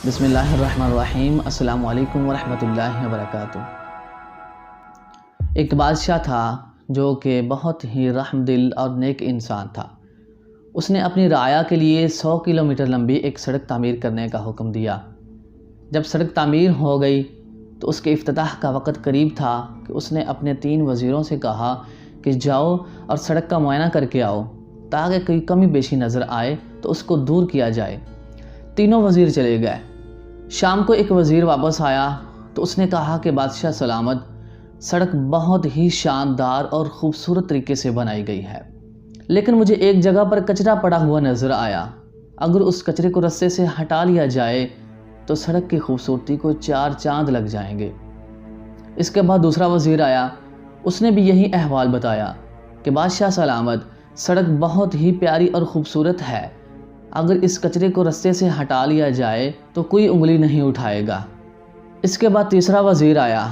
بسم اللہ الرحمن الرحیم۔ السلام علیکم ورحمۃ اللہ وبرکاتہ۔ ایک بادشاہ تھا جو کہ بہت ہی رحم دل اور نیک انسان تھا۔ اس نے اپنی رعایا کے لیے 100 کلومیٹر لمبی ایک سڑک تعمیر کرنے کا حکم دیا۔ جب سڑک تعمیر ہو گئی تو اس کے افتتاح کا وقت قریب تھا کہ اس نے اپنے 3 وزیروں سے کہا کہ جاؤ اور سڑک کا معائنہ کر کے آؤ تاکہ کوئی کمی بیشی نظر آئے تو اس کو دور کیا جائے۔ تینوں وزیر چلے گئے۔ شام کو ایک وزیر واپس آیا تو اس نے کہا کہ بادشاہ سلامت، سڑک بہت ہی شاندار اور خوبصورت طریقے سے بنائی گئی ہے، لیکن مجھے ایک جگہ پر کچرا پڑا ہوا نظر آیا۔ اگر اس کچرے کو رستے سے ہٹا لیا جائے تو سڑک کی خوبصورتی کو 4 چاند لگ جائیں گے۔ اس کے بعد دوسرا وزیر آیا، اس نے بھی یہی احوال بتایا کہ بادشاہ سلامت، سڑک بہت ہی پیاری اور خوبصورت ہے، اگر اس کچرے کو رستے سے ہٹا لیا جائے تو کوئی انگلی نہیں اٹھائے گا۔ اس کے بعد تیسرا وزیر آیا،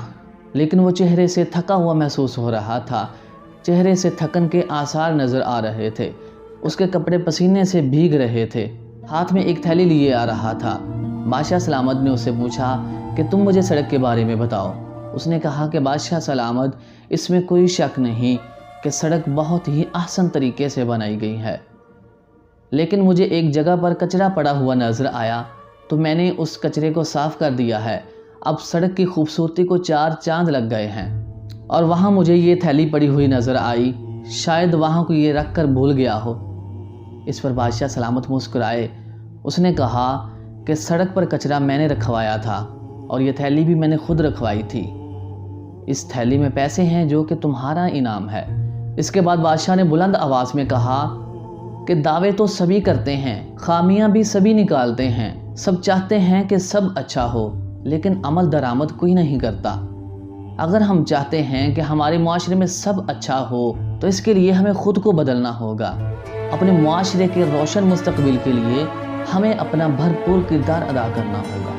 لیکن وہ چہرے سے تھکا ہوا محسوس ہو رہا تھا، چہرے سے تھکن کے آثار نظر آ رہے تھے، اس کے کپڑے پسینے سے بھیگ رہے تھے، ہاتھ میں ایک تھیلی لیے آ رہا تھا۔ بادشاہ سلامت نے اس سے پوچھا کہ تم مجھے سڑک کے بارے میں بتاؤ۔ اس نے کہا کہ بادشاہ سلامت، اس میں کوئی شک نہیں کہ سڑک بہت ہی احسن طریقے سے بنائی گئی ہے، لیکن مجھے ایک جگہ پر کچرا پڑا ہوا نظر آیا تو میں نے اس کچرے کو صاف کر دیا ہے۔ اب سڑک کی خوبصورتی کو 4 چاند لگ گئے ہیں، اور وہاں مجھے یہ تھیلی پڑی ہوئی نظر آئی، شاید وہاں کو یہ رکھ کر بھول گیا ہو۔ اس پر بادشاہ سلامت مسکرائے۔ اس نے کہا کہ سڑک پر کچرا میں نے رکھوایا تھا اور یہ تھیلی بھی میں نے خود رکھوائی تھی۔ اس تھیلی میں پیسے ہیں جو کہ تمہارا انعام ہے۔ اس کے بعد بادشاہ نے بلند آواز میں کہا کہ دعوے تو سبھی کرتے ہیں، خامیاں بھی سبھی نکالتے ہیں، سب چاہتے ہیں کہ سب اچھا ہو، لیکن عمل درآمد کوئی نہیں کرتا۔ اگر ہم چاہتے ہیں کہ ہمارے معاشرے میں سب اچھا ہو تو اس کے لیے ہمیں خود کو بدلنا ہوگا۔ اپنے معاشرے کے روشن مستقبل کے لیے ہمیں اپنا بھرپور کردار ادا کرنا ہوگا۔